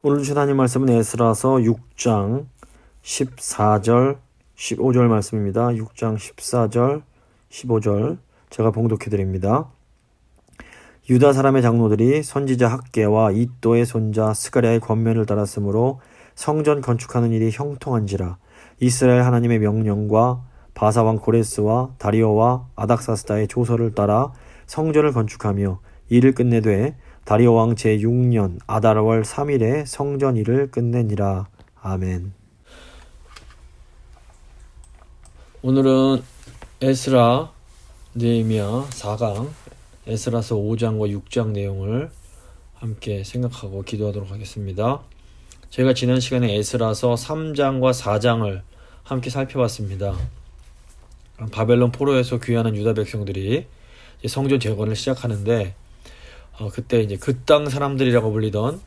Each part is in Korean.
오늘 주신 하나님 말씀은 에스라서 6장 14절 15절 말씀입니다. 6장 14절 15절 제가 봉독해 드립니다. 유다 사람의 장로들이 선지자 학개와 이또의 손자 스가랴의 권면을 따랐으므로 성전 건축하는 일이 형통한지라. 이스라엘 하나님의 명령과 바사왕 고레스와 다리오와 아닥사스다의 조서를 따라 성전을 건축하며 일을 끝내되 다리오 왕 제6년 아달월 3일에 성전 일을 끝내니라. 아멘. 오늘은 에스라, 느헤미야 4강, 에스라서 5장과 6장 내용을 함께 생각하고 기도하도록 하겠습니다. 제가 지난 시간에 에스라서 3장과 4장을 함께 살펴봤습니다. 바벨론 포로에서 귀환한 유다 백성들이 성전 재건을 시작하는데 그때 이제 그 땅 사람들이라고 불리던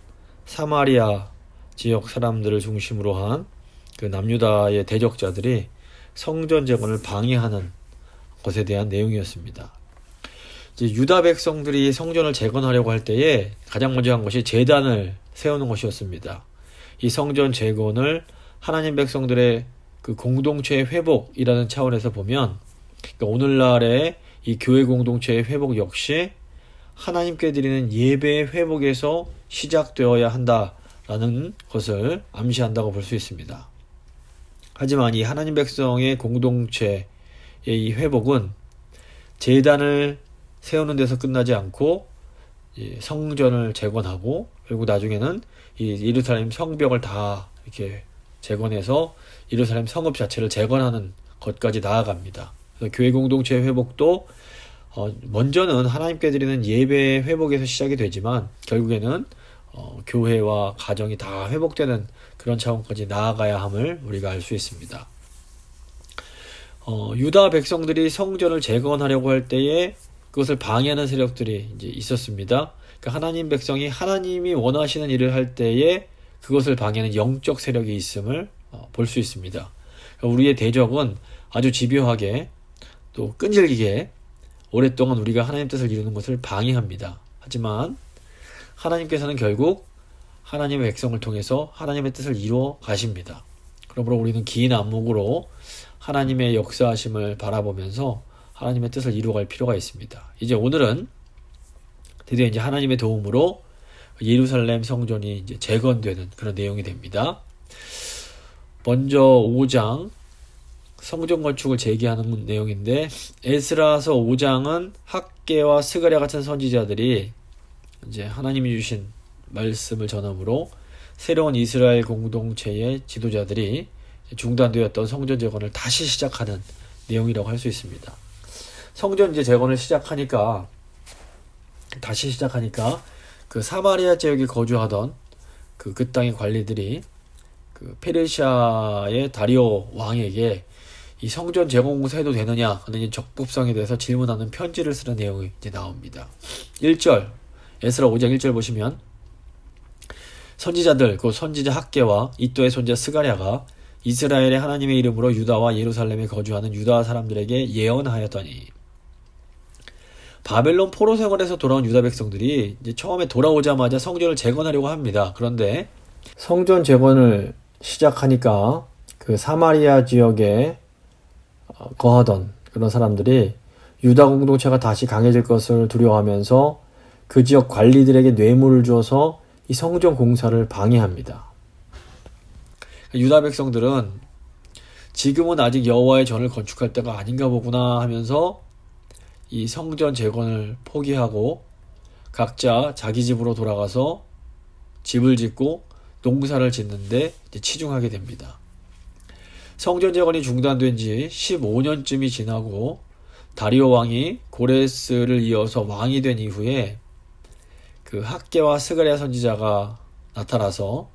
사마리아 지역 사람들을 중심으로 한 그 남유다의 대적자들이 성전 재건을 방해하는 것에 대한 내용이었습니다. 이제 유다 백성들이 성전을 재건하려고 할 때에 가장 먼저 한 것이 제단을 세우는 것이었습니다. 이 성전 재건을 하나님 백성들의 그 공동체의 회복이라는 차원에서 보면, 그러니까 오늘날의 이 교회 공동체의 회복 역시 하나님께 드리는 예배의 회복에서 시작되어야 한다라는 것을 암시한다고 볼 수 있습니다. 하지만 이 하나님 백성의 공동체의 이 회복은 제단을 세우는 데서 끝나지 않고 성전을 재건하고, 그리고 나중에는 이 예루살렘 성벽을 다 이렇게 재건해서 예루살렘 성읍 자체를 재건하는 것까지 나아갑니다. 그래서 교회 공동체의 회복도 먼저는 하나님께 드리는 예배의 회복에서 시작이 되지만 결국에는 교회와 가정이 다 회복되는 그런 차원까지 나아가야 함을 우리가 알 수 있습니다. 유다 백성들이 성전을 재건하려고 할 때에 그것을 방해하는 세력들이 이제 있었습니다. 그러니까 하나님 백성이 하나님이 원하시는 일을 할 때에 그것을 방해하는 영적 세력이 있음을 볼 수 있습니다. 그러니까 우리의 대적은 아주 집요하게 또 끈질기게 오랫동안 우리가 하나님 뜻을 이루는 것을 방해합니다. 하지만 하나님께서는 결국 하나님의 백성을 통해서 하나님의 뜻을 이루어 가십니다. 그러므로 우리는 긴 안목으로 하나님의 역사하심을 바라보면서 하나님의 뜻을 이루어갈 필요가 있습니다. 이제 오늘은 드디어 이제 하나님의 도움으로 예루살렘 성전이 이제 재건되는 그런 내용이 됩니다. 먼저 5장 성전 건축을 재개하는 내용인데, 에스라서 5장은 학개와 스가랴 같은 선지자들이 이제 하나님이 주신 말씀을 전함으로 새로운 이스라엘 공동체의 지도자들이 중단되었던 성전 재건을 다시 시작하는 내용이라고 할 수 있습니다. 성전 이제 재건을 다시 시작하니까 그 사마리아 지역에 거주하던 그 땅의 관리들이 그 페르시아의 다리오 왕에게 이 성전 재건 공사해도 되느냐 하는 적법성에 대해서 질문하는 편지를 쓰는 내용이 이제 나옵니다. 1절, 에스라 5장 1절 보시면, 선지자들 곧 선지자 학개와 이또의 손자 스가랴가 이스라엘의 하나님의 이름으로 유다와 예루살렘에 거주하는 유다 사람들에게 예언하였더니, 바벨론 포로 생활에서 돌아온 유다 백성들이 이제 처음에 돌아오자마자 성전을 재건하려고 합니다. 그런데 성전 재건을 시작하니까 그 사마리아 지역에 거하던 그런 사람들이 유다 공동체가 다시 강해질 것을 두려워하면서 그 지역 관리들에게 뇌물을 줘서 이 성전 공사를 방해합니다. 유다 백성들은 지금은 아직 여호와의 전을 건축할 때가 아닌가 보구나 하면서 이 성전 재건을 포기하고 각자 자기 집으로 돌아가서 집을 짓고 농사를 짓는데 치중하게 됩니다. 성전 재건이 중단된 지 15년쯤이 지나고 다리오 왕이 고레스를 이어서 왕이 된 이후에 그 학개와 스가랴 선지자가 나타나서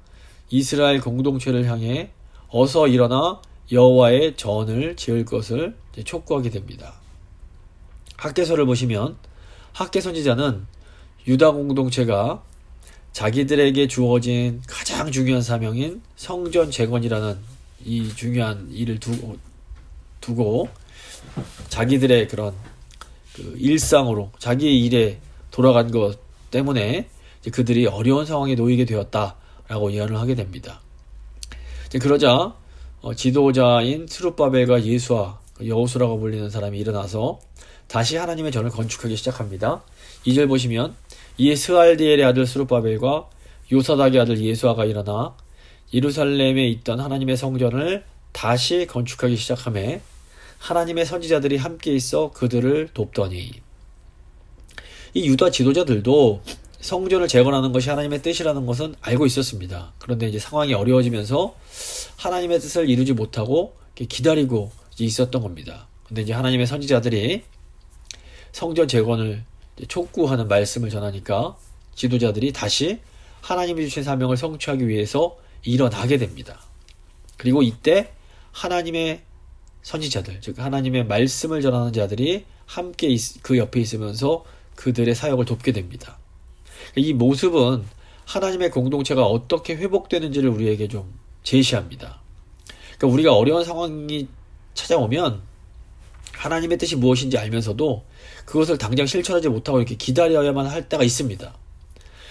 이스라엘 공동체를 향해 어서 일어나 여호와의 전을 지을 것을 촉구하게 됩니다. 학개서를 보시면 학개 선지자는 유다 공동체가 자기들에게 주어진 가장 중요한 사명인 성전 재건이라는 이 중요한 일을 두고 자기들의 그런 그 일상으로 자기의 일에 돌아간 것 때문에 그들이 어려운 상황에 놓이게 되었다라고 라고 예언을 하게 됩니다. 그러자 지도자인 스룹바벨과 예수와 여호수라고 불리는 사람이 일어나서 다시 하나님의 전을 건축하기 시작합니다. 2절 보시면 이에 스알디엘의 아들 스룹바벨과 요사닥의 아들 예수아가 일어나 예루살렘에 있던 하나님의 성전을 다시 건축하기 시작하며 하나님의 선지자들이 함께 있어 그들을 돕더니, 이 유다 지도자들도 성전을 재건하는 것이 하나님의 뜻이라는 것은 알고 있었습니다. 그런데 이제 상황이 어려워지면서 하나님의 뜻을 이루지 못하고 기다리고 있었던 겁니다. 근데 이제 하나님의 선지자들이 성전 재건을 촉구하는 말씀을 전하니까 지도자들이 다시 하나님이 주신 사명을 성취하기 위해서 일어나게 됩니다. 그리고 이때 하나님의 선지자들, 즉 하나님의 말씀을 전하는 자들이 함께 그 옆에 있으면서 그들의 사역을 돕게 됩니다. 이 모습은 하나님의 공동체가 어떻게 회복되는지를 우리에게 좀 제시합니다. 그러니까 우리가 어려운 상황이 찾아오면 하나님의 뜻이 무엇인지 알면서도 그것을 당장 실천하지 못하고 이렇게 기다려야만 할 때가 있습니다.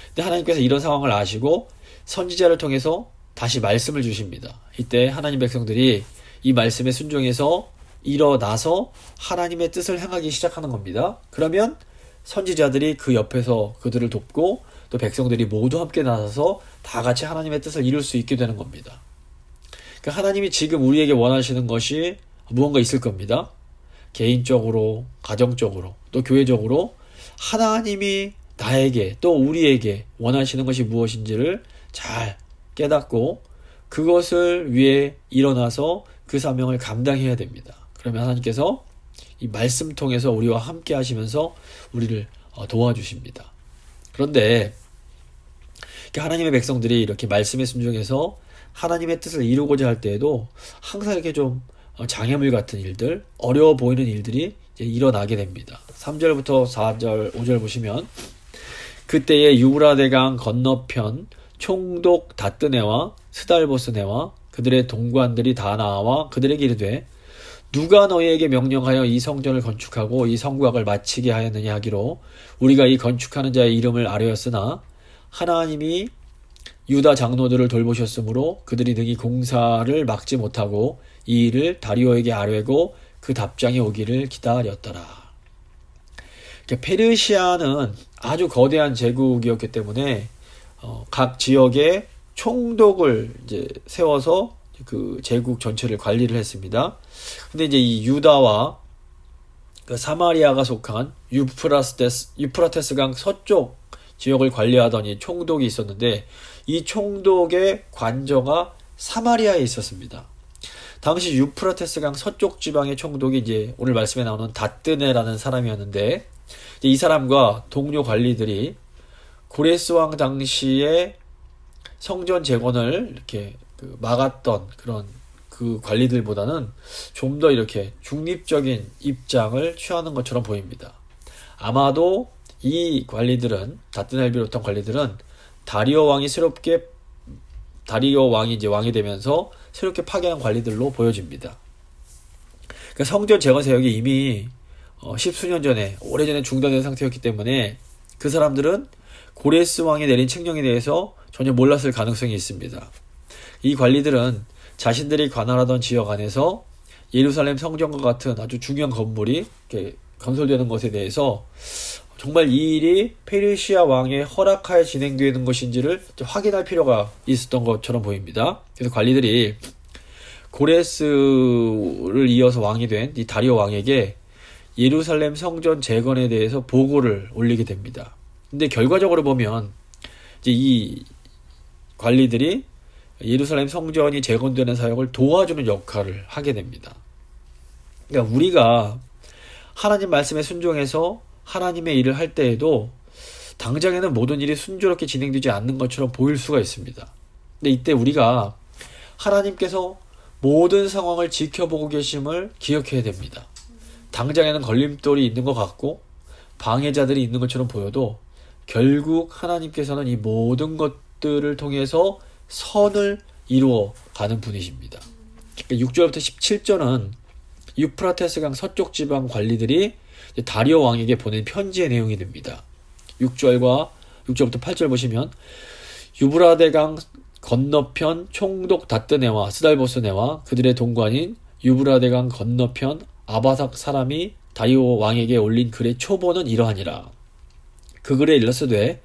근데 하나님께서 이런 상황을 아시고 선지자를 통해서 다시 말씀을 주십니다. 이때 하나님 백성들이 이 말씀에 순종해서 일어나서 하나님의 뜻을 행하기 시작하는 겁니다. 그러면 선지자들이 그 옆에서 그들을 돕고 또 백성들이 모두 함께 나서서 다 같이 하나님의 뜻을 이룰 수 있게 되는 겁니다. 그러니까 하나님이 지금 우리에게 원하시는 것이 무언가 있을 겁니다. 개인적으로, 가정적으로, 또 교회적으로 하나님이 나에게 또 우리에게 원하시는 것이 무엇인지를 잘 깨닫고 그것을 위해 일어나서 그 사명을 감당해야 됩니다. 그러면 하나님께서 이 말씀 통해서 우리와 함께 하시면서 우리를 도와주십니다. 그런데 하나님의 백성들이 이렇게 말씀에 순종해서 하나님의 뜻을 이루고자 할 때에도 항상 이렇게 좀 장애물 같은 일들, 어려워 보이는 일들이 이제 일어나게 됩니다. 3절부터 4절, 5절 보시면 그때에 유브라데강 건너편 총독 다뜨네와 스달보스네와 그들의 동관들이 다 나와 그들에게 이르되 누가 너희에게 명령하여 이 성전을 건축하고 이 성곽을 마치게 하였느냐 하기로 우리가 이 건축하는 자의 이름을 아뢰었으나 하나님이 유다 장로들을 돌보셨으므로 그들이 능히 공사를 막지 못하고 이 일을 다리오에게 아뢰고 그 답장이 오기를 기다렸더라. 페르시아는 아주 거대한 제국이었기 때문에 각 지역에 총독을 이제 세워서 그 제국 전체를 관리를 했습니다. 근데 이제 이 유다와 그 사마리아가 속한 유프라테스강 서쪽 지역을 관리하던 이 총독이 있었는데 이 총독의 관저가 사마리아에 있었습니다. 당시 유프라테스강 서쪽 지방의 총독이 이제 오늘 말씀에 나오는 다뜨네라는 사람이었는데 이 사람과 동료 관리들이 고레스 왕 당시에 성전 재건을 이렇게 막았던 그런 그 관리들보다는 좀 더 이렇게 중립적인 입장을 취하는 것처럼 보입니다. 아마도 이 관리들은 다뜨네를 비롯한 관리들은 다리오 왕이 이제 왕이 되면서 새롭게 파견한 관리들로 보여집니다. 그러니까 성전 재건 사역이 이미 십수년 전에 오래전에 중단된 상태였기 때문에 그 사람들은 고레스 왕이 내린 칙령에 대해서 전혀 몰랐을 가능성이 있습니다. 이 관리들은 자신들이 관할하던 지역 안에서 예루살렘 성전과 같은 아주 중요한 건물이 이렇게 건설되는 것에 대해서 정말 이 일이 페르시아 왕의 허락하에 진행되는 것인지를 확인할 필요가 있었던 것처럼 보입니다. 그래서 관리들이 고레스를 이어서 왕이 된 이 다리오 왕에게 예루살렘 성전 재건에 대해서 보고를 올리게 됩니다. 근데 결과적으로 보면 이제 이 관리들이 예루살렘 성전이 재건되는 사역을 도와주는 역할을 하게 됩니다. 그러니까 우리가 하나님 말씀에 순종해서 하나님의 일을 할 때에도 당장에는 모든 일이 순조롭게 진행되지 않는 것처럼 보일 수가 있습니다. 근데 이때 우리가 하나님께서 모든 상황을 지켜보고 계심을 기억해야 됩니다. 당장에는 걸림돌이 있는 것 같고 방해자들이 있는 것처럼 보여도 결국 하나님께서는 이 모든 것들을 통해서 선을 이루어 가는 분이십니다. 6절부터 17절은 유프라테스강 서쪽 지방 관리들이 다리오 왕에게 보낸 편지의 내용이 됩니다. 6절부터 8절 보시면 유브라데강 건너편 총독 다뜨네와 스달보스네와 그들의 동관인 유브라데강 건너편 아바삭 사람이 다리오 왕에게 올린 글의 초보는 이러하니라. 그 글에 일렀으되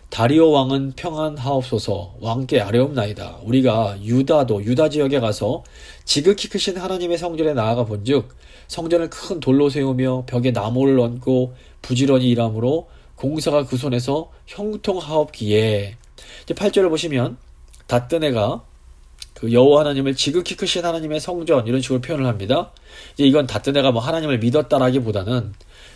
다리오 왕은 평안하옵소서. 왕께 아뢰옵나이다. 우리가 유다 지역에 가서 지극히 크신 하나님의 성전에 나아가 본즉 성전을 큰 돌로 세우며 벽에 나무를 얹고 부지런히 일함으로 공사가 그 손에서 형통하옵기에. 이제 8절을 보시면 다뜨네가 그 여호와 하나님을 지극히 크신 하나님의 성전 이런 식으로 표현을 합니다. 이제 이건 다뜨네가 뭐 하나님을 믿었다라기보다는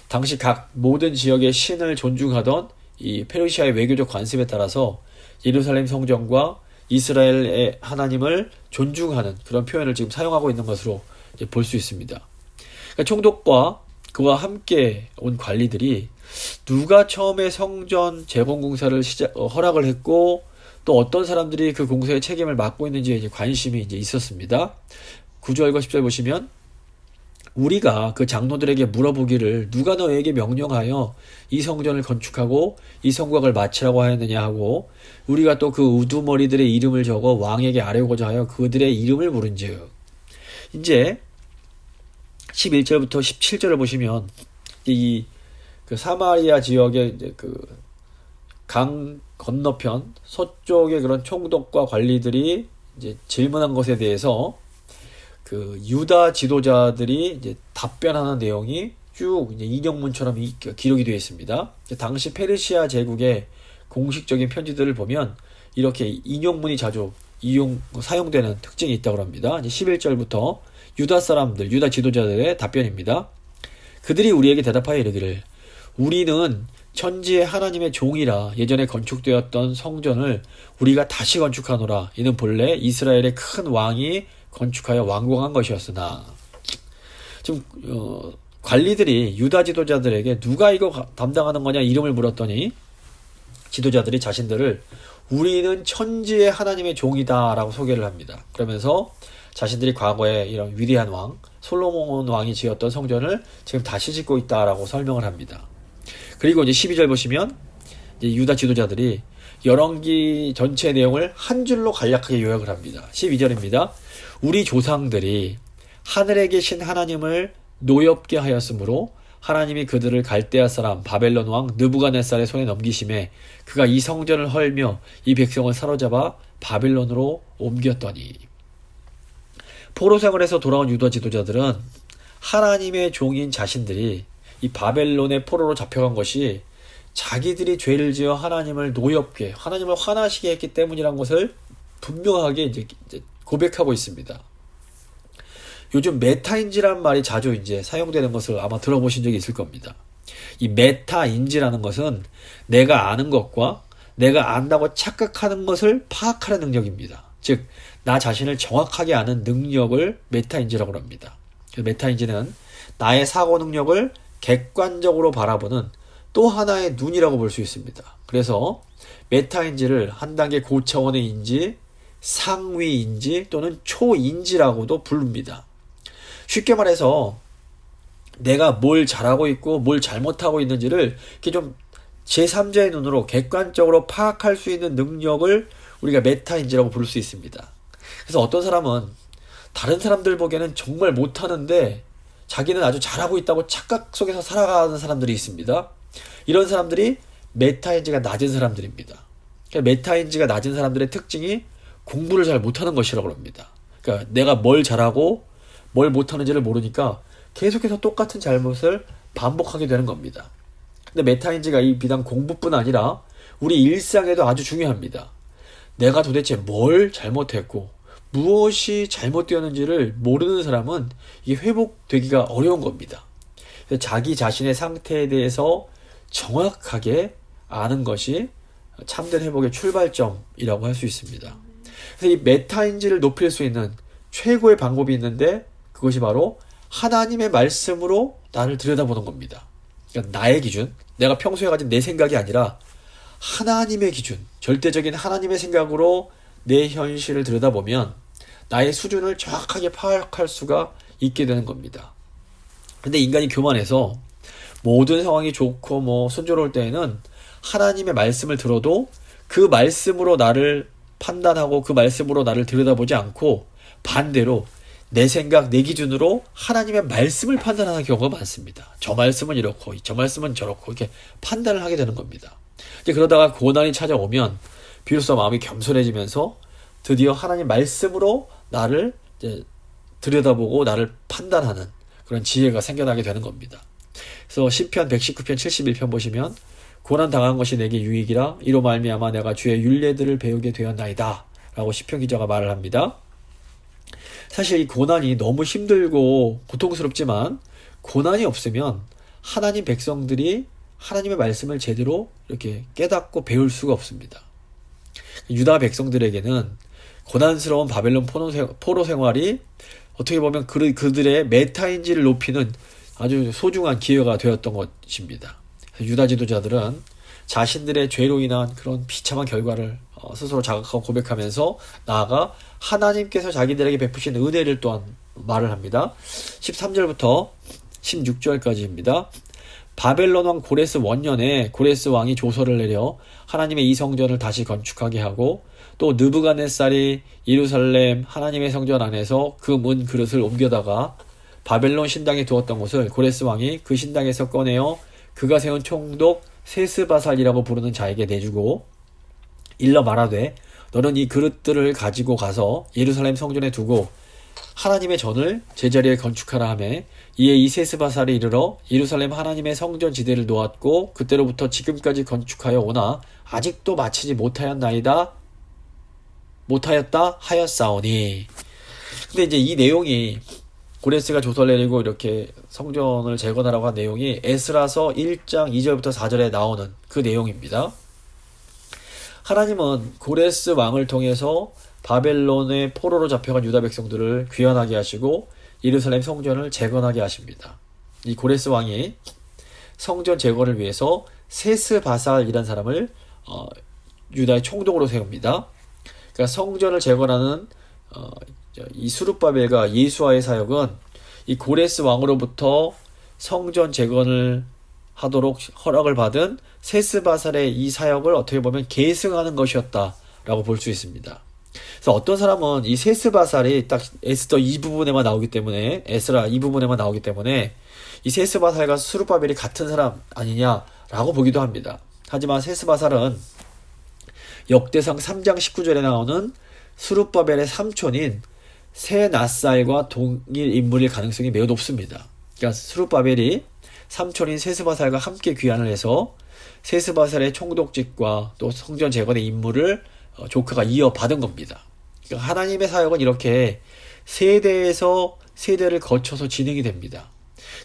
당시 각 모든 지역의 신을 존중하던 이 페르시아의 외교적 관습에 따라서 예루살렘 성전과 이스라엘의 하나님을 존중하는 그런 표현을 지금 사용하고 있는 것으로 볼 수 있습니다. 그러니까 총독과 그와 함께 온 관리들이 누가 처음에 성전 재건 공사를 허락을 했고 또 어떤 사람들이 그 공사의 책임을 맡고 있는지에 이제 관심이 이제 있었습니다. 9절과 10절 보시면 우리가 그 장로들에게 물어보기를 누가 너에게 명령하여 이 성전을 건축하고 이 성곽을 마치라고 하였느냐 하고 우리가 또 그 우두머리들의 이름을 적어 왕에게 아뢰고자 하여 그들의 이름을 물은즉. 이제 11절부터 17절을 보시면 이 그 사마리아 지역의 이제 그 강 건너편 서쪽의 그런 총독과 관리들이 이제 질문한 것에 대해서 그 유다 지도자들이 이제 답변하는 내용이 쭉 이제 인용문처럼 기록이 되어 있습니다. 당시 페르시아 제국의 공식적인 편지들을 보면 이렇게 인용문이 자주 사용되는 특징이 있다고 합니다. 이제 11절부터 유다 사람들, 유다 지도자들의 답변입니다. 그들이 우리에게 대답하여 이르기를 우리는 천지의 하나님의 종이라 예전에 건축되었던 성전을 우리가 다시 건축하노라. 이는 본래 이스라엘의 큰 왕이 건축하여 완공한 것이었으나. 지금 관리들이 유다 지도자들에게 누가 이거 담당하는 거냐 이름을 물었더니 지도자들이 자신들을 우리는 천지의 하나님의 종이다 라고 소개를 합니다. 그러면서 자신들이 과거에 이런 위대한 왕 솔로몬 왕이 지었던 성전을 지금 다시 짓고 있다라고 설명을 합니다. 그리고 이제 12절 보시면 이제 유다 지도자들이 열왕기 전체 내용을 한 줄로 간략하게 요약을 합니다. 12절입니다. 우리 조상들이 하늘에 계신 하나님을 노엽게 하였으므로 하나님이 그들을 갈대아 사람 바벨론 왕 느부갓네살의 손에 넘기심에 그가 이 성전을 헐며 이 백성을 사로잡아 바벨론으로 옮겼더니. 포로 생활에서 돌아온 유다 지도자들은 하나님의 종인 자신들이 이 바벨론의 포로로 잡혀간 것이 자기들이 죄를 지어 하나님을 노엽게, 하나님을 화나시게 했기 때문이라는 것을 분명하게 이제 고백하고 있습니다. 요즘 메타인지라는 말이 자주 이제 사용되는 것을 아마 들어보신 적이 있을 겁니다. 이 메타인지라는 것은 내가 아는 것과 내가 안다고 착각하는 것을 파악하는 능력입니다. 즉, 나 자신을 정확하게 아는 능력을 메타인지라고 합니다. 메타인지는 나의 사고 능력을 객관적으로 바라보는 또 하나의 눈이라고 볼 수 있습니다. 그래서 메타인지를 한 단계 고차원의 인지, 상위인지 또는 초인지라고도 부릅니다. 쉽게 말해서 내가 뭘 잘하고 있고 뭘 잘못하고 있는지를 이렇게 좀 제3자의 눈으로 객관적으로 파악할 수 있는 능력을 우리가 메타인지라고 부를 수 있습니다. 그래서 어떤 사람은 다른 사람들 보기에는 정말 못하는데 자기는 아주 잘하고 있다고 착각 속에서 살아가는 사람들이 있습니다. 이런 사람들이 메타인지가 낮은 사람들입니다. 그러니까 메타인지가 낮은 사람들의 특징이 공부를 잘 못하는 것이라고 합니다. 그러니까 내가 뭘 잘하고 뭘 못하는지를 모르니까 계속해서 똑같은 잘못을 반복하게 되는 겁니다. 근데 메타인지가 이 비단 공부뿐 아니라 우리 일상에도 아주 중요합니다. 내가 도대체 뭘 잘못했고 무엇이 잘못되었는지를 모르는 사람은 이게 회복되기가 어려운 겁니다. 그래서 자기 자신의 상태에 대해서 정확하게 아는 것이 참된 회복의 출발점이라고 할 수 있습니다. 그래서 이 메타인지를 높일 수 있는 최고의 방법이 있는데 그것이 바로 하나님의 말씀으로 나를 들여다보는 겁니다. 그러니까 나의 기준, 내가 평소에 가진 내 생각이 아니라 하나님의 기준, 절대적인 하나님의 생각으로 내 현실을 들여다보면 나의 수준을 정확하게 파악할 수가 있게 되는 겁니다. 근데 인간이 교만해서 모든 상황이 좋고 순조로울 때에는 하나님의 말씀을 들어도 그 말씀으로 나를 판단하고 그 말씀으로 나를 들여다보지 않고 반대로 내 생각, 내 기준으로 하나님의 말씀을 판단하는 경우가 많습니다. 저 말씀은 이렇고 저 말씀은 저렇고 이렇게 판단을 하게 되는 겁니다. 이제 그러다가 고난이 찾아오면 비로소 마음이 겸손해지면서 드디어 하나님 말씀으로 나를 이제 들여다보고 나를 판단하는 그런 지혜가 생겨나게 되는 겁니다. 그래서 시편 119편 71편 보시면 고난 당한 것이 내게 유익이라 이로 말미암아 내가 주의 율례들을 배우게 되었나이다 라고 시편 기자가 말을 합니다. 사실 이 고난이 너무 힘들고 고통스럽지만 고난이 없으면 하나님 백성들이 하나님의 말씀을 제대로 이렇게 깨닫고 배울 수가 없습니다. 유다 백성들에게는 고난스러운 바벨론 포로 생활이 어떻게 보면 그들의 메타인지를 높이는 아주 소중한 기회가 되었던 것입니다. 유다 지도자들은 자신들의 죄로 인한 그런 비참한 결과를 스스로 자각하고 고백하면서 나아가 하나님께서 자기들에게 베푸신 은혜를 또한 말을 합니다. 13절부터 16절까지입니다. 바벨론 왕 고레스 원년에 고레스 왕이 조서를 내려 하나님의 이 성전을 다시 건축하게 하고 또 느부갓네살이 예루살렘 하나님의 성전 안에서 그 문 그릇을 옮겨다가 바벨론 신당에 두었던 것을 고레스 왕이 그 신당에서 꺼내어 그가 세운 총독 세스바살이라고 부르는 자에게 내주고 일러 말하되 너는 이 그릇들을 가지고 가서 예루살렘 성전에 두고 하나님의 전을 제자리에 건축하라 하매 이에 이 세스바살이 이르러 예루살렘 하나님의 성전 지대를 놓았고 그때로부터 지금까지 건축하여 오나 아직도 마치지 못하였다 하였사오니. 근데 이제 이 내용이 고레스가 조서를 내리고 이렇게 성전을 재건하라고 한 내용이 에스라서 1장 2절부터 4절에 나오는 그 내용입니다. 하나님은 고레스 왕을 통해서 바벨론의 포로로 잡혀간 유다 백성들을 귀환하게 하시고 예루살렘 성전을 재건하게 하십니다. 이 고레스 왕이 성전 재건을 위해서 세스바살이라는 사람을 유다의 총독으로 세웁니다. 그러니까 성전을 재건하는 이 스룹바벨과 예수아의 사역은 이 고레스 왕으로부터 성전 재건을 하도록 허락을 받은 세스바살의 이 사역을 어떻게 보면 계승하는 것이었다라고 볼 수 있습니다. 그래서 어떤 사람은 이 세스바살이 딱 에스더 이 부분에만 나오기 때문에 에스라 이 부분에만 나오기 때문에 이 세스바살과 스룹바벨이 같은 사람 아니냐라고 보기도 합니다. 하지만 세스바살은 역대상 3장 19절에 나오는 스룹바벨의 삼촌인 세낫살과 동일 인물일 가능성이 매우 높습니다. 그러니까 스룹바벨이 삼촌인 세스바살과 함께 귀환을 해서 세스바살의 총독직과 또 성전 재건의 임무를 조카가 이어받은 겁니다. 그러니까 하나님의 사역은 이렇게 세대에서 세대를 거쳐서 진행이 됩니다.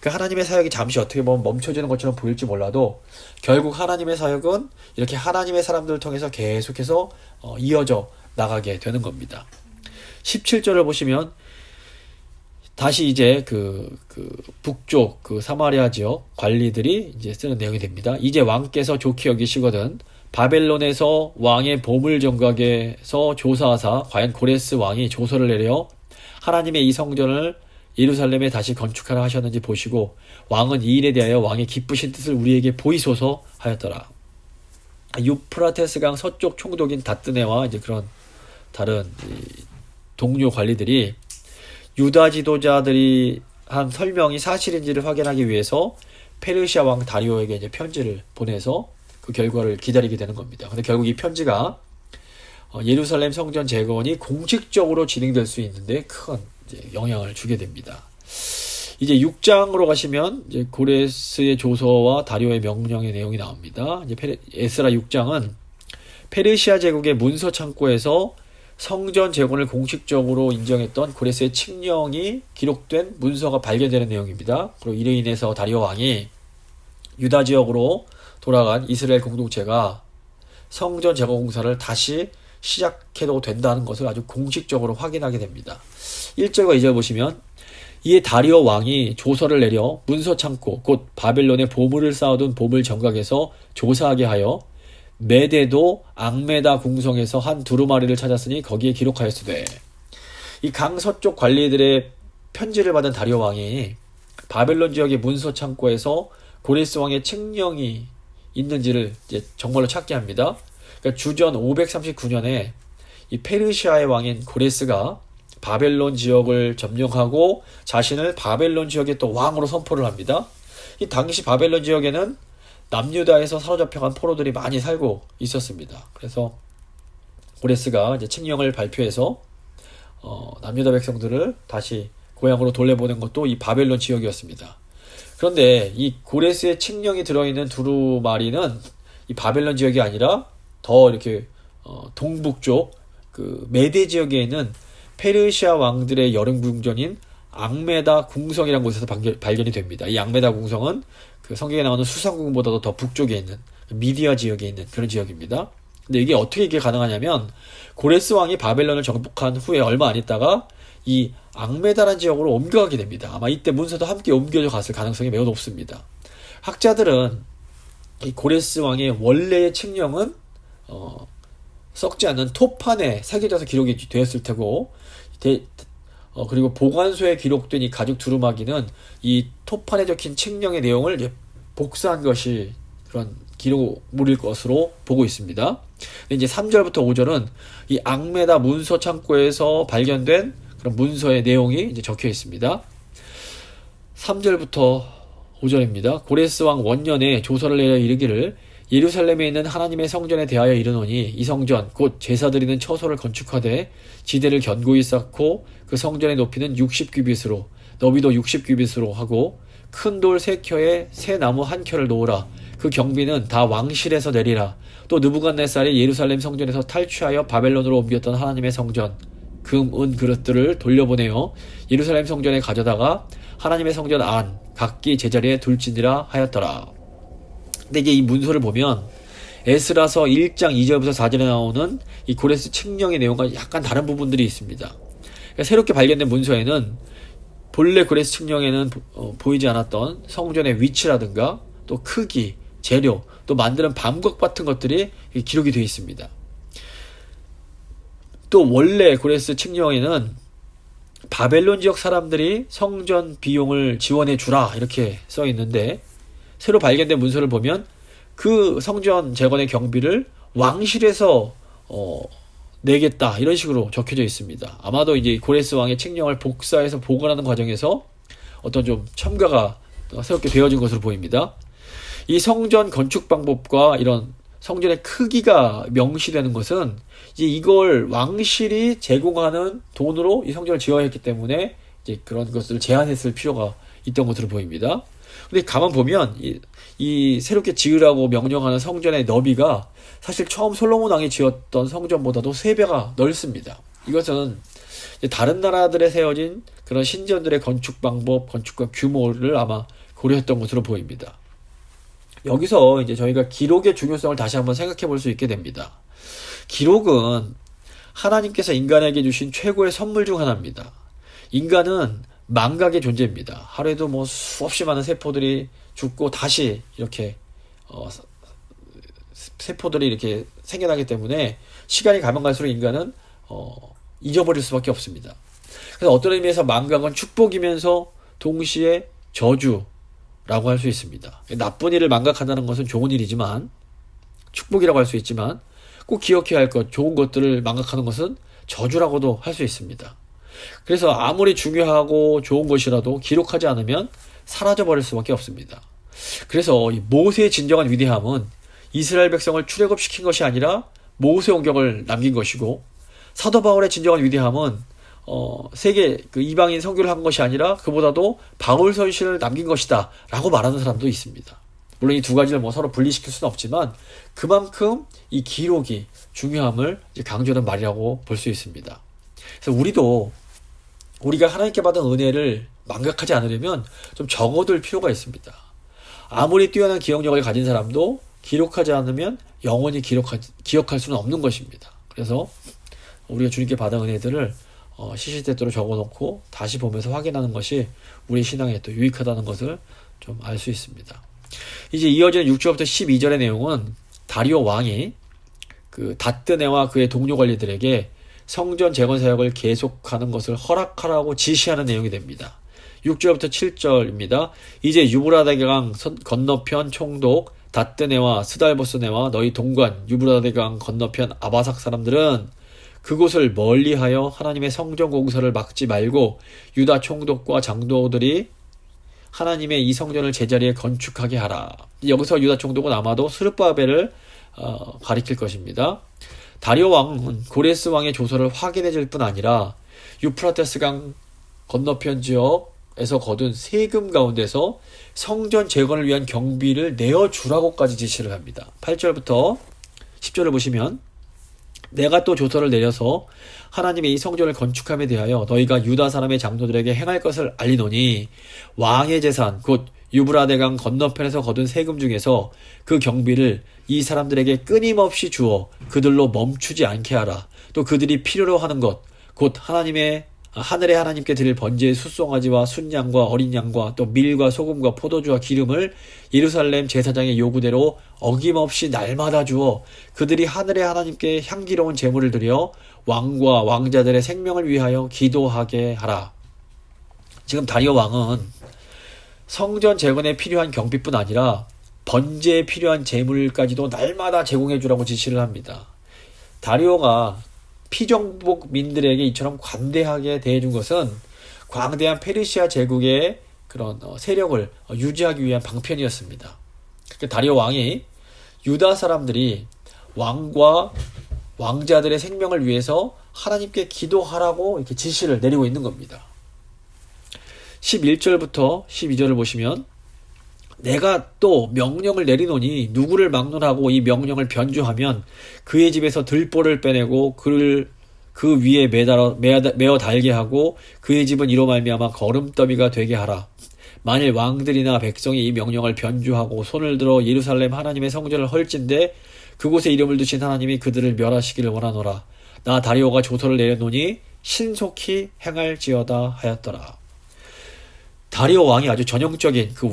그러니까 하나님의 사역이 잠시 어떻게 보면 멈춰지는 것처럼 보일지 몰라도 결국 하나님의 사역은 이렇게 하나님의 사람들을 통해서 계속해서 이어져 나가게 되는 겁니다. 17절을 보시면 다시 이제 그 북쪽 그 사마리아 지역 관리들이 이제 쓰는 내용이 됩니다. 이제 왕께서 좋게 여기시거든 바벨론에서 왕의 보물 정각에서 조사하사 과연 고레스 왕이 조서를 내려 하나님의 이 성전을 예루살렘에 다시 건축하라 하셨는지 보시고 왕은 이 일에 대하여 왕의 기쁘신 뜻을 우리에게 보이소서 하였더라. 유프라테스강 서쪽 총독인 다뜨네와 이제 그런 다른 동료 관리들이 유다 지도자들이 한 설명이 사실인지를 확인하기 위해서 페르시아 왕 다리오에게 이제 편지를 보내서 그 결과를 기다리게 되는 겁니다. 근데 결국 이 편지가 예루살렘 성전 재건이 공식적으로 진행될 수 있는데 큰 이제 영향을 주게 됩니다. 이제 6장으로 가시면 이제 고레스의 조서와 다리오의 명령의 내용이 나옵니다. 이제 에스라 6장은 페르시아 제국의 문서 창고에서 성전 재건을 공식적으로 인정했던 고레스의 칙령이 기록된 문서가 발견되는 내용입니다. 그리고 이로 인해서 다리오 왕이 유다 지역으로 돌아간 이스라엘 공동체가 성전 재건 공사를 다시 시작해도 된다는 것을 아주 공식적으로 확인하게 됩니다. 1절과 2절 보시면 이에 다리오 왕이 조서를 내려 문서 창고 곧 바벨론의 보물을 쌓아둔 보물 정각에서 조사하게 하여 메대도 앙메다 궁성에서 한 두루마리를 찾았으니 거기에 기록하였으되. 이 강서쪽 관리들의 편지를 받은 다리오 왕이 바벨론 지역의 문서 창고에서 고레스 왕의 칙령이 있는지를 이제 정말로 찾게 합니다. 그러니까 주전 539년에 이 페르시아의 왕인 고레스가 바벨론 지역을 점령하고 자신을 바벨론 지역의 또 왕으로 선포를 합니다. 이 당시 바벨론 지역에는 남유다에서 사로잡혀간 포로들이 많이 살고 있었습니다. 그래서 고레스가 이제 칙령을 발표해서 남유다 백성들을 다시 고향으로 돌려보낸 것도 이 바벨론 지역이었습니다. 그런데 이 고레스의 칙령이 들어있는 두루마리는 이 바벨론 지역이 아니라 더 이렇게 동북쪽 그 메데 지역에 있는 페르시아 왕들의 여름 궁전인 앙메다 궁성이라는 곳에서 발견이 됩니다. 이 앙메다 궁성은 그 성경에 나오는 수상궁보다도 더 북쪽에 있는 미디아 지역에 있는 그런 지역입니다. 근데 이게 어떻게 이게 가능하냐면 고레스 왕이 바벨론을 정복한 후에 얼마 안 있다가 이 앙메다라는 지역으로 옮겨가게 됩니다. 아마 이때 문서도 함께 옮겨져 갔을 가능성이 매우 높습니다. 학자들은 이 고레스 왕의 원래의 칙령은 썩지 않는 토판에 새겨져서 기록이 되었을 테고 그리고 보관소에 기록된 이 가죽 두루마기는 이 토판에 적힌 칙령의 내용을 복사한 것이 그런 기록물일 것으로 보고 있습니다. 이제 3절부터 5절은 이 앙메다 문서 창고에서 발견된 그런 문서의 내용이 이제 적혀 있습니다. 3절부터 5절입니다. 고레스 왕 원년에 조서를 내려 이르기를 예루살렘에 있는 하나님의 성전에 대하여 이르노니 이 성전 곧 제사 드리는 처소를 건축하되 지대를 견고히 쌓고 그 성전의 높이는 60규빗으로 너비도 60규빗으로 하고 큰 돌 3켜에 새 나무 1켜를 놓으라. 그 경비는 다 왕실에서 내리라. 또 느부갓네살이 예루살렘 성전에서 탈취하여 바벨론으로 옮겼던 하나님의 성전 금, 은 그릇들을 돌려보내어 예루살렘 성전에 가져다가 하나님의 성전 안 각기 제자리에 둘지니라 하였더라. 근데 이게 이 문서를 보면 에스라서 1장 2절부터 4절에 나오는 이 고레스 칙령의 내용과 약간 다른 부분들이 있습니다. 그러니까 새롭게 발견된 문서에는 본래 고레스 칙령에는 보이지 않았던 성전의 위치라든가 또 크기, 재료, 또 만드는 방법 같은 것들이 기록이 되어 있습니다. 또 원래 고레스 칙령에는 바벨론 지역 사람들이 성전 비용을 지원해 주라 이렇게 써 있는데 새로 발견된 문서를 보면 그 성전 재건의 경비를 왕실에서 내겠다 이런 식으로 적혀져 있습니다. 아마도 이제 고레스 왕의 칙령을 복사해서 보관하는 과정에서 어떤 좀 첨가가 새롭게 되어진 것으로 보입니다. 이 성전 건축 방법과 이런 성전의 크기가 명시되는 것은 이제 이걸 왕실이 제공하는 돈으로 이 성전을 지어야 했기 때문에 이제 그런 것을 제한했을 필요가 있던 것으로 보입니다. 근데 가만 보면 이 새롭게 지으라고 명령하는 성전의 너비가 사실 처음 솔로몬 왕이 지었던 성전보다도 3배가 넓습니다. 이것은 다른 나라들에 세워진 그런 신전들의 건축 방법, 건축과 규모를 아마 고려했던 것으로 보입니다. 여기서 이제 저희가 기록의 중요성을 다시 한번 생각해 볼 수 있게 됩니다. 기록은 하나님께서 인간에게 주신 최고의 선물 중 하나입니다. 인간은 망각의 존재입니다. 하루에도 뭐 수없이 많은 세포들이 죽고 다시 이렇게 세포들이 이렇게 생겨나기 때문에 시간이 가면 갈수록 인간은 잊어버릴 수밖에 없습니다. 그래서 어떤 의미에서 망각은 축복이면서 동시에 저주라고 할 수 있습니다. 나쁜 일을 망각한다는 것은 좋은 일이지만 축복이라고 할 수 있지만 꼭 기억해야 할 것, 좋은 것들을 망각하는 것은 저주라고도 할 수 있습니다. 그래서 아무리 중요하고 좋은 것이라도 기록하지 않으면 사라져버릴 수밖에 없습니다. 그래서 이 모세의 진정한 위대함은 이스라엘 백성을 출애굽시킨 것이 아니라 모세 온경을 남긴 것이고, 사도 바울의 진정한 위대함은 세계 그 이방인 선교를 한 것이 아니라 그보다도 바울 서신을 남긴 것이다 라고 말하는 사람도 있습니다. 물론 이 두 가지를 뭐 서로 분리시킬 수는 없지만 그만큼 이 기록이 중요함을 강조하는 말이라고 볼 수 있습니다. 그래서 우리가 하나님께 받은 은혜를 망각하지 않으려면 좀 적어둘 필요가 있습니다. 아무리 뛰어난 기억력을 가진 사람도 기록하지 않으면 영원히 기억할 수는 없는 것입니다. 그래서 우리가 주님께 받은 은혜들을 시시때때로 적어놓고 다시 보면서 확인하는 것이 우리 신앙에 또 유익하다는 것을 좀 알 수 있습니다. 이제 이어지는 6절부터 12절의 내용은 다리오 왕이 그 다뜨네와 그의 동료 관리들에게 성전 재건 사역을 계속하는 것을 허락하라고 지시하는 내용이 됩니다. 6절부터 7절입니다. 이제 유브라데강 건너편 총독 다뜨네와 스달보스네와 너희 동관 유브라데강 건너편 아바삭 사람들은 그곳을 멀리하여 하나님의 성전 공사를 막지 말고 유다 총독과 장로들이 하나님의 이 성전을 제자리에 건축하게 하라. 여기서 유다 총독은 아마도 스룹바벨을 가리킬 것입니다. 다리오 왕은 고레스 왕의 조서를 확인해 줄 뿐 아니라 유프라테스 강 건너편 지역에서 거둔 세금 가운데서 성전 재건을 위한 경비를 내어주라고까지 지시를 합니다. 8절부터 10절을 보시면 내가 또 조서를 내려서 하나님의 이 성전을 건축함에 대하여 너희가 유다 사람의 장로들에게 행할 것을 알리노니 왕의 재산 곧 유브라데강 건너편에서 거둔 세금 중에서 그 경비를 이 사람들에게 끊임없이 주어 그들로 멈추지 않게 하라. 또 그들이 필요로 하는 것 곧 하늘의 하나님께 드릴 번제의 숫송아지와 순양과 어린 양과 또 밀과 소금과 포도주와 기름을 예루살렘 제사장의 요구대로 어김없이 날마다 주어 그들이 하늘의 하나님께 향기로운 제물을 드려 왕과 왕자들의 생명을 위하여 기도하게 하라. 지금 다리오 왕은 성전 재건에 필요한 경비뿐 아니라 번제에 필요한 제물까지도 날마다 제공해 주라고 지시를 합니다. 다리오가 피정복민들에게 이처럼 관대하게 대해준 것은 광대한 페르시아 제국의 그런 세력을 유지하기 위한 방편이었습니다. 다리오 왕이 유다 사람들이 왕과 왕자들의 생명을 위해서 하나님께 기도하라고 이렇게 지시를 내리고 있는 겁니다. 11절부터 12절을 보시면 내가 또 명령을 내리노니 누구를 막론하고 이 명령을 변조하면 그의 집에서 들보를 빼내고 그를 그 위에 메어 달게 하고 그의 집은 이로 말미암아 거름더미가 되게 하라. 만일 왕들이나 백성이 이 명령을 변조하고 손을 들어 예루살렘 하나님의 성전을 헐진대 그곳에 이름을 두신 하나님이 그들을 멸하시기를 원하노라. 나 다리오가 조서를 내려놓으니 신속히 행할지어다 하였더라. 다리오 왕이 아주 전형적인 그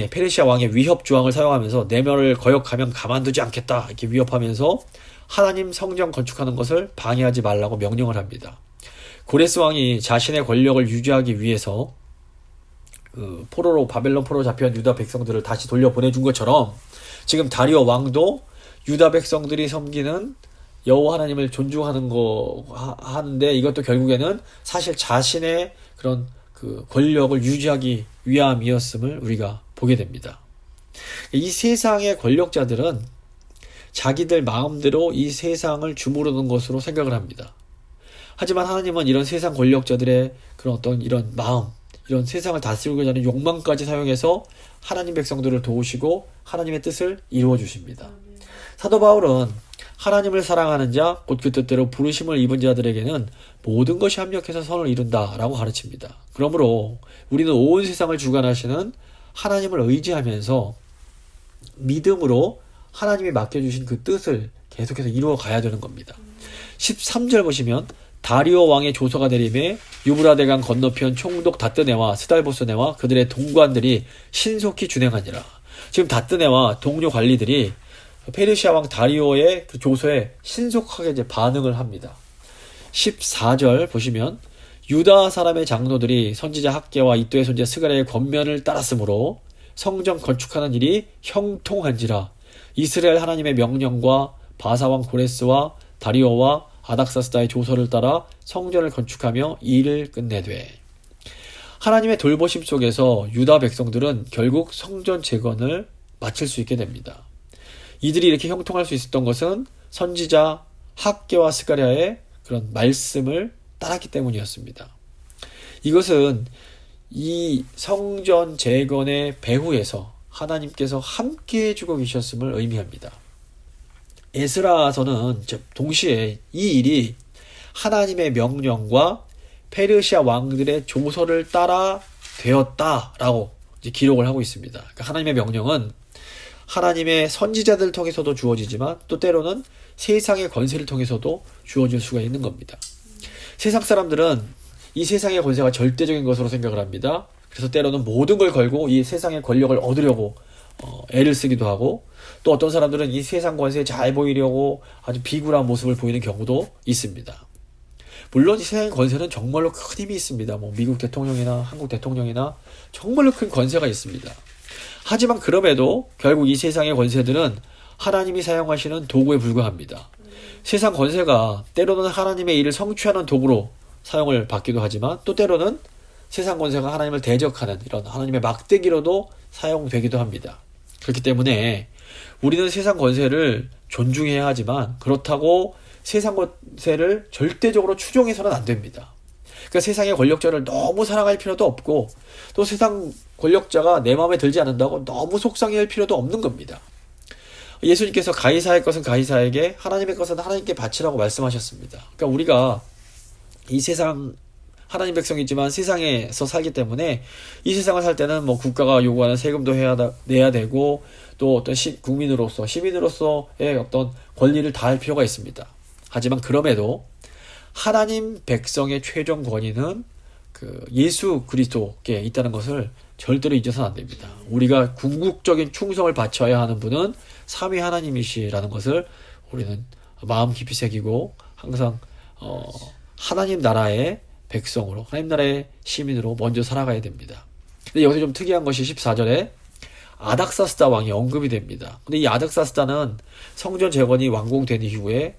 페르시아 왕의 위협 조항을 사용하면서 내면을 거역하면 가만두지 않겠다 이렇게 위협하면서 하나님 성전 건축하는 것을 방해하지 말라고 명령을 합니다. 고레스 왕이 자신의 권력을 유지하기 위해서 바벨론 포로로 잡혀온 유다 백성들을 다시 돌려보내준 것처럼 지금 다리오 왕도 유다 백성들이 섬기는 여호와 하나님을 존중하는 하는데 이것도 결국에는 사실 자신의 그런 그 권력을 유지하기 위함이었음을 우리가 보게 됩니다. 이 세상의 권력자들은 자기들 마음대로 이 세상을 주무르는 것으로 생각을 합니다. 하지만 하나님은 이런 세상 권력자들의 그런 어떤 이런 마음, 이런 세상을 다스리고자 하는 욕망까지 사용해서 하나님 백성들을 도우시고 하나님의 뜻을 이루어 주십니다. 사도 바울은 하나님을 사랑하는 자, 곧 그 뜻대로 부르심을 입은 자들에게는 모든 것이 합력해서 선을 이룬다라고 가르칩니다. 그러므로 우리는 온 세상을 주관하시는 하나님을 의지하면서 믿음으로 하나님이 맡겨주신 그 뜻을 계속해서 이루어 가야 되는 겁니다. 13절 보시면 다리오 왕의 조서가 내림에 유브라데강 건너편 총독 다뜨네와 스달보스네와 그들의 동관들이 신속히 준행하니라. 지금 다뜨네와 동료 관리들이 페르시아 왕 다리오의 그 조서에 신속하게 이제 반응을 합니다. 14절 보시면 유다 사람의 장로들이 선지자 학개와 이도의 손자 스가랴의 권면을 따랐으므로 성전 건축하는 일이 형통한지라. 이스라엘 하나님의 명령과 바사왕 고레스와 다리오와 아닥사스다의 조서를 따라 성전을 건축하며 일을 끝내되. 하나님의 돌보심 속에서 유다 백성들은 결국 성전 재건을 마칠 수 있게 됩니다. 이들이 이렇게 형통할 수 있었던 것은 선지자 학개와 스가랴의 그런 말씀을 따랐기 때문이었습니다. 이것은 이 성전 재건의 배후에서 하나님께서 함께 해주고 계셨음을 의미합니다. 에스라서는 동시에 이 일이 하나님의 명령과 페르시아 왕들의 조서를 따라 되었다라고 기록을 하고 있습니다. 그러니까 하나님의 명령은 하나님의 선지자들을 통해서도 주어지지만 또 때로는 세상의 권세를 통해서도 주어질 수가 있는 겁니다. 세상 사람들은 이 세상의 권세가 절대적인 것으로 생각을 합니다. 그래서 때로는 모든 걸 걸고 이 세상의 권력을 얻으려고 애를 쓰기도 하고, 또 어떤 사람들은 이 세상 권세에 잘 보이려고 아주 비굴한 모습을 보이는 경우도 있습니다. 물론 이 세상의 권세는 정말로 큰 힘이 있습니다. 미국 대통령이나 한국 대통령이나 정말로 큰 권세가 있습니다. 하지만 그럼에도 결국 이 세상의 권세들은 하나님이 사용하시는 도구에 불과합니다. 세상 권세가 때로는 하나님의 일을 성취하는 도구로 사용을 받기도 하지만 또 때로는 세상 권세가 하나님을 대적하는 이런 하나님의 막대기로도 사용되기도 합니다. 그렇기 때문에 우리는 세상 권세를 존중해야 하지만 그렇다고 세상 권세를 절대적으로 추종해서는 안 됩니다. 그러니까 세상의 권력자를 너무 사랑할 필요도 없고 또 세상 권력자가 내 마음에 들지 않는다고 너무 속상해할 필요도 없는 겁니다. 예수님께서 가이사의 것은 가이사에게 하나님의 것은 하나님께 바치라고 말씀하셨습니다. 그러니까 우리가 이 세상 하나님 백성이지만 세상에서 살기 때문에 이 세상을 살 때는 뭐 국가가 요구하는 세금도 내야 되고 또 어떤 국민으로서 시민으로서의 어떤 권리를 다할 필요가 있습니다. 하지만 그럼에도 하나님 백성의 최종 권위는 그 예수 그리스도께 있다는 것을 절대로 잊어서는 안 됩니다. 우리가 궁극적인 충성을 바쳐야 하는 분은 삼위 하나님이시라는 것을 우리는 마음 깊이 새기고 항상 하나님 나라의 백성으로 하나님 나라의 시민으로 먼저 살아가야 됩니다. 근데 여기서 좀 특이한 것이 14절에 아닥사스다 왕이 언급이 됩니다. 근데 이 아닥사스다는 성전 재건이 완공된 이후에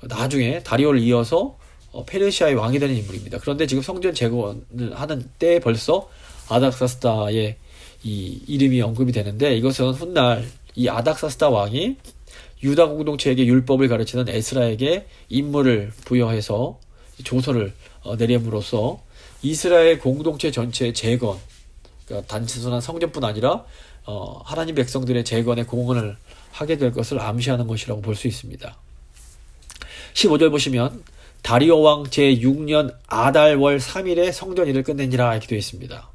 나중에 다리오를 이어서 페르시아의 왕이 되는 인물입니다. 그런데 지금 성전 재건을 하는 때에 벌써 아닥사스다의 이 이름이 언급이 되는데 이것은 훗날 이 아닥사스다 왕이 유다 공동체에게 율법을 가르치는 에스라에게 임무를 부여해서 조서를 내림으로써 이스라엘 공동체 전체의 재건, 그러니까 단순한 성전뿐 아니라 하나님 백성들의 재건에 공헌을 하게 될 것을 암시하는 것이라고 볼 수 있습니다. 15절 보시면 다리오 왕 제6년 아달월 3일에 성전 일을 끝내니라 이렇게 되어 있습니다.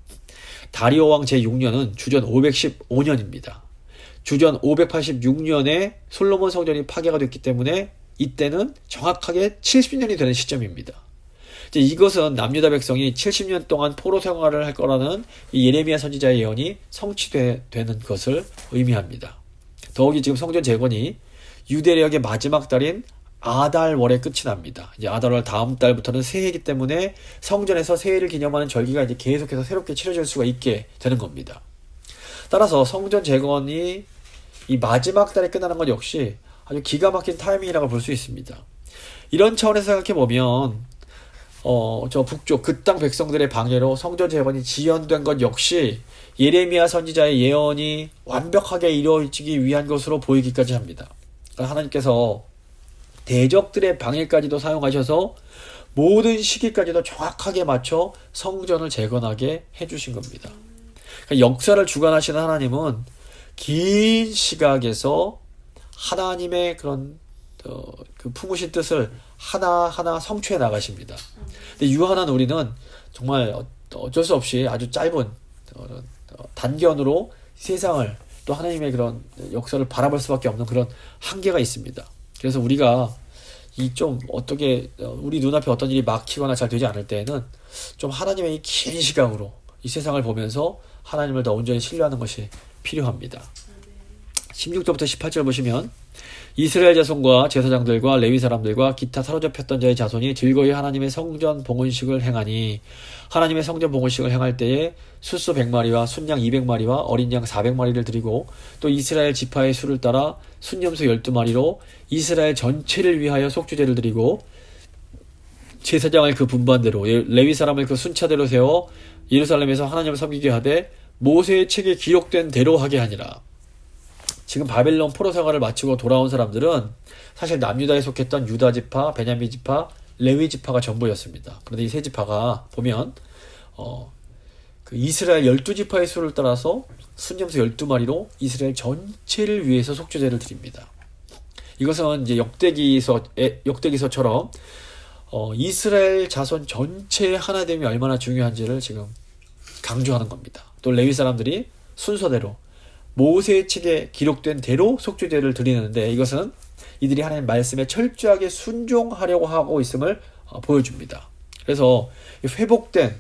다리오 왕 제6년은 주전 515년입니다. 주전 586년에 솔로몬 성전이 파괴가 됐기 때문에 이때는 정확하게 70년이 되는 시점입니다. 이것은 남유다 백성이 70년 동안 포로 생활을 할 거라는 예레미야 선지자의 예언이 성취되는 것을 의미합니다. 더욱이 지금 성전 재건이 유대력의 마지막 달인 아달월에 끝이 납니다. 이제 아달월 다음 달부터는 새해이기 때문에 성전에서 새해를 기념하는 절기가 이제 계속해서 새롭게 치러질 수가 있게 되는 겁니다. 따라서 성전 재건이 이 마지막 달에 끝나는 것 역시 아주 기가 막힌 타이밍이라고 볼 수 있습니다. 이런 차원에서 생각해 보면 저 북쪽 그 땅 백성들의 방해로 성전 재건이 지연된 것 역시 예레미야 선지자의 예언이 완벽하게 이루어지기 위한 것으로 보이기까지 합니다. 그러니까 하나님께서 대적들의 방해까지도 사용하셔서 모든 시기까지도 정확하게 맞춰 성전을 재건하게 해주신 겁니다. 그러니까 역사를 주관하시는 하나님은 긴 시각에서 하나님의 그런 그 품으신 뜻을 하나하나 성취해 나가십니다. 근데 유한한 우리는 정말 어쩔 수 없이 아주 짧은 단견으로 세상을 또 하나님의 그런 역사를 바라볼 수밖에 없는 그런 한계가 있습니다. 그래서 우리가 이 좀 어떻게 우리 눈앞에 어떤 일이 막히거나 잘 되지 않을 때에는 좀 하나님의 이 긴 시각으로 이 세상을 보면서 하나님을 더 온전히 신뢰하는 것이 필요합니다. 16절부터 18절 보시면 이스라엘 자손과 제사장들과 레위 사람들과 기타 사로잡혔던 자의 자손이 즐거이 하나님의 성전 봉헌식을 행하니 하나님의 성전 봉헌식을 행할 때에 숫소 100마리와 순양 200마리와 어린 양 400마리를 드리고 또 이스라엘 지파의 수를 따라 순염소 12마리로 이스라엘 전체를 위하여 속죄제를 드리고 제사장을 그 분반대로 레위 사람을 그 순차대로 세워 예루살렘에서 하나님을 섬기게 하되 모세의 책에 기록된 대로 하게 하니라. 지금 바벨론 포로 생활을 마치고 돌아온 사람들은 사실 남유다에 속했던 유다 지파, 베냐민 지파, 레위 지파가 전부였습니다. 그런데 이 세 지파가 보면 그 이스라엘 12지파의 수를 따라서 순염소 12마리로 이스라엘 전체를 위해서 속죄제를 드립니다. 이것은 이제 역대기서처럼 이스라엘 자손 전체의 하나됨이 얼마나 중요한지를 지금 강조하는 겁니다. 또 레위 사람들이 순서대로 모세의 책에 기록된 대로 속죄제를 드리는데 이것은 이들이 하나님 말씀에 철저하게 순종하려고 하고 있음을 보여줍니다. 그래서 회복된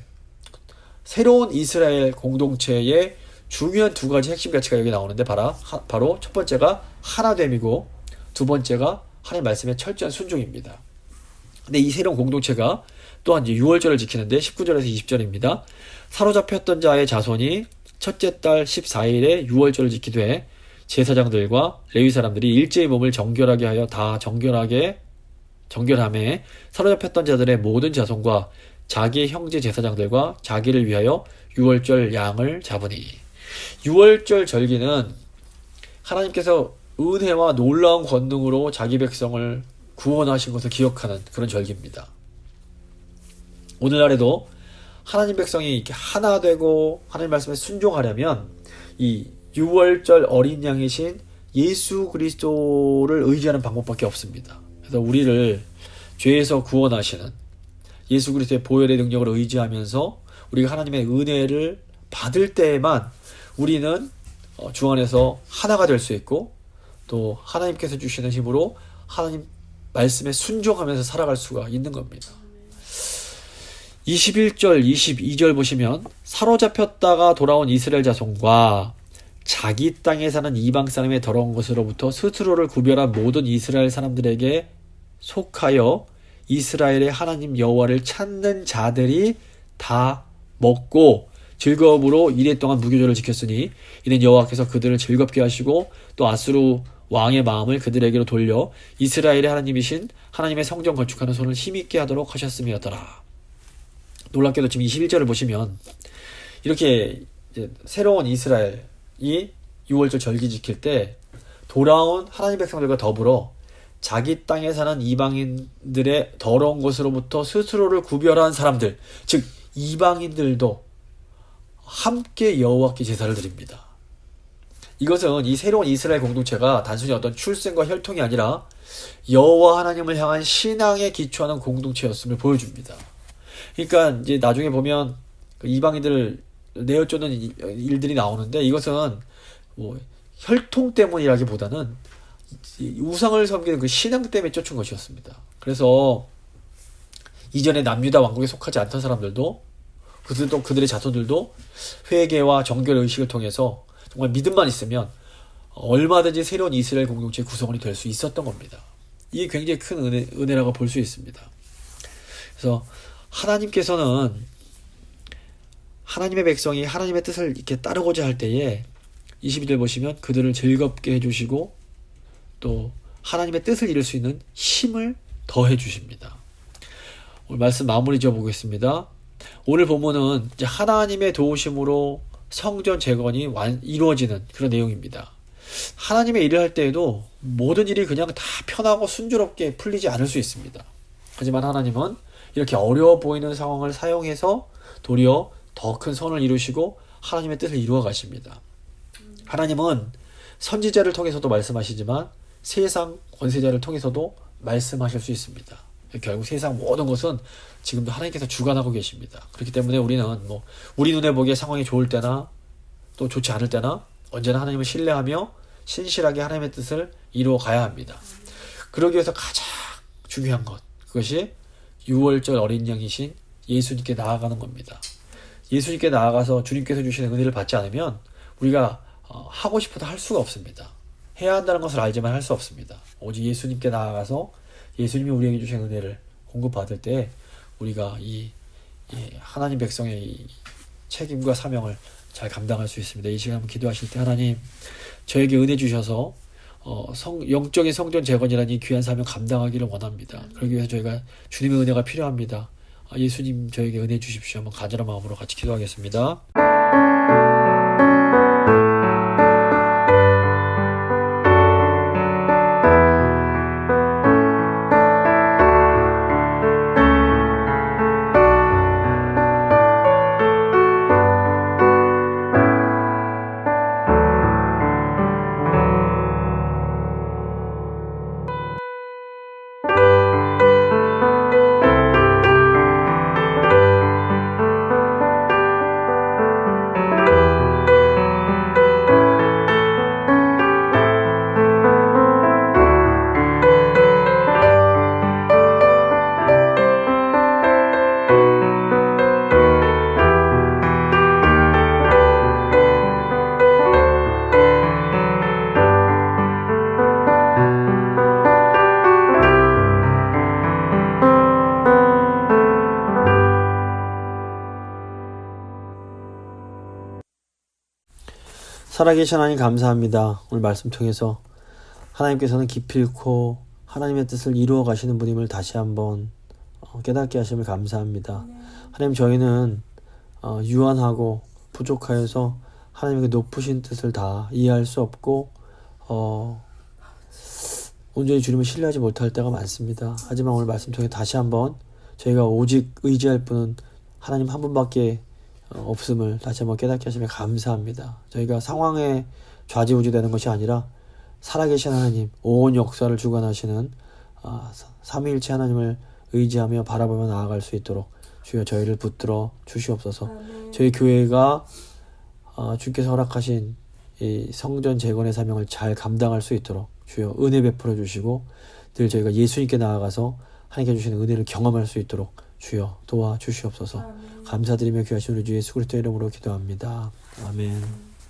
새로운 이스라엘 공동체의 중요한 두 가지 핵심 가치가 여기 나오는데 바로 첫 번째가 하나됨이고 두 번째가 하나님 말씀에 철저한 순종입니다. 근데 이 새로운 공동체가 또한 이제 6월절을 지키는데 19절에서 20절입니다. 사로잡혔던 자의 자손이 첫째 달 14일에 6월절을 지키되 제사장들과 레위 사람들이 일제의 몸을 정결하게 하여 다 정결하게 정결함에 사로잡혔던 자들의 모든 자손과 자기 형제 제사장들과 자기를 위하여 유월절 양을 잡으니. 유월절 절기는 하나님께서 은혜와 놀라운 권능으로 자기 백성을 구원하신 것을 기억하는 그런 절기입니다. 오늘날에도 하나님 백성이 이렇게 하나 되고 하나님 말씀에 순종하려면 이 유월절 어린 양이신 예수 그리스도를 의지하는 방법밖에 없습니다. 그래서 우리를 죄에서 구원하시는 예수 그리스도의 보혈의 능력을 의지하면서 우리가 하나님의 은혜를 받을 때에만 우리는 주 안에서 하나가 될 수 있고 또 하나님께서 주시는 힘으로 하나님 말씀에 순종하면서 살아갈 수가 있는 겁니다. 21절, 22절 보시면 사로잡혔다가 돌아온 이스라엘 자손과 자기 땅에 사는 이방 사람의 더러운 것으로부터 스스로를 구별한 모든 이스라엘 사람들에게 속하여 이스라엘의 하나님 여호와를 찾는 자들이 다 먹고 즐거움으로 이레 동안 무교절을 지켰으니 이는 여호와께서 그들을 즐겁게 하시고 또 아수르 왕의 마음을 그들에게로 돌려 이스라엘의 하나님이신 하나님의 성전 건축하는 손을 힘있게 하도록 하셨음이었더라. 놀랍게도 지금 21절을 보시면 이렇게 이제 새로운 이스라엘이 6월절 절기 지킬 때 돌아온 하나님 백성들과 더불어 자기 땅에 사는 이방인들의 더러운 것으로부터 스스로를 구별한 사람들, 즉 이방인들도 함께 여호와께 제사를 드립니다. 이것은 이 새로운 이스라엘 공동체가 단순히 어떤 출생과 혈통이 아니라 여호와 하나님을 향한 신앙에 기초하는 공동체였음을 보여줍니다. 그러니까 이제 나중에 보면 그 이방인들을 내어쫓는 일들이 나오는데 이것은 뭐 혈통 때문이라기보다는 우상을 섬기는 그 신앙 때문에 쫓은 것이었습니다. 그래서 이전에 남유다 왕국에 속하지 않던 사람들도 그들의 자손들도 회개와 정결 의식을 통해서 정말 믿음만 있으면 얼마든지 새로운 이스라엘 공동체의 구성원이 될 수 있었던 겁니다. 이게 굉장히 큰 은혜라고 볼 수 있습니다. 그래서 하나님께서는 하나님의 백성이 하나님의 뜻을 이렇게 따르고자 할 때에 22절 보시면 그들을 즐겁게 해주시고 또 하나님의 뜻을 이룰 수 있는 힘을 더해 주십니다. 오늘 말씀 마무리 지어 보겠습니다. 오늘 본문은 이제 하나님의 도우심으로 성전 재건이 이루어지는 그런 내용입니다. 하나님의 일을 할 때에도 모든 일이 그냥 다 편하고 순조롭게 풀리지 않을 수 있습니다. 하지만 하나님은 이렇게 어려워 보이는 상황을 사용해서 도리어 더 큰 선을 이루시고 하나님의 뜻을 이루어 가십니다. 하나님은 선지자를 통해서도 말씀하시지만 세상 권세자를 통해서도 말씀하실 수 있습니다. 결국 세상 모든 것은 지금도 하나님께서 주관하고 계십니다. 그렇기 때문에 우리는 우리 눈에 보기에 상황이 좋을 때나 또 좋지 않을 때나 언제나 하나님을 신뢰하며 신실하게 하나님의 뜻을 이루어 가야 합니다. 그러기 위해서 가장 중요한 것, 그것이 6월절 어린 양이신 예수님께 나아가는 겁니다. 예수님께 나아가서 주님께서 주시는 은혜를 받지 않으면 우리가 하고 싶어도 할 수가 없습니다. 해야 한다는 것을 알지만 할 수 없습니다. 오직 예수님께 나아가서 예수님이 우리에게 주신 은혜를 공급받을 때 우리가 이 하나님 백성의 이 책임과 사명을 잘 감당할 수 있습니다. 이 시간 기도하실 때 하나님 저에게 은혜 주셔서 영적인 성전 재건이라는 이 귀한 사명 감당하기를 원합니다. 그러기 위해서 저희가 주님의 은혜가 필요합니다. 예수님 저에게 은혜 주십시오. 한번 간절한 마음으로 같이 기도하겠습니다. 살아계신 하나님 감사합니다. 오늘 말씀 통해서 하나님께서는 기필코 하나님의 뜻을 이루어 가시는 분임을 다시 한번 깨닫게 하심을 감사합니다. 네. 하나님, 저희는 유한하고 부족하여서 하나님의 그 높으신 뜻을 다 이해할 수 없고 온전히 주님을 신뢰하지 못할 때가 많습니다. 하지만 오늘 말씀 통해 다시 한번 저희가 오직 의지할 분은 하나님 한 분밖에 없음을 다시 한번 깨닫게 하시면 감사합니다. 저희가 상황에 좌지우지되는 것이 아니라 살아계신 하나님, 온 역사를 주관하시는 삼위일체 하나님을 의지하며 바라보며 나아갈 수 있도록 주여 저희를 붙들어 주시옵소서. 아멘. 저희 교회가 주께서 허락하신 이 성전 재건의 사명을 잘 감당할 수 있도록 주여 은혜 베풀어 주시고 늘 저희가 예수님께 나아가서 하나님께 주시는 은혜를 경험할 수 있도록 주여 도와주시옵소서. 아멘. 감사드리며 귀하신 우리 주 예수 그리스도 이름으로 기도합니다. 아멘.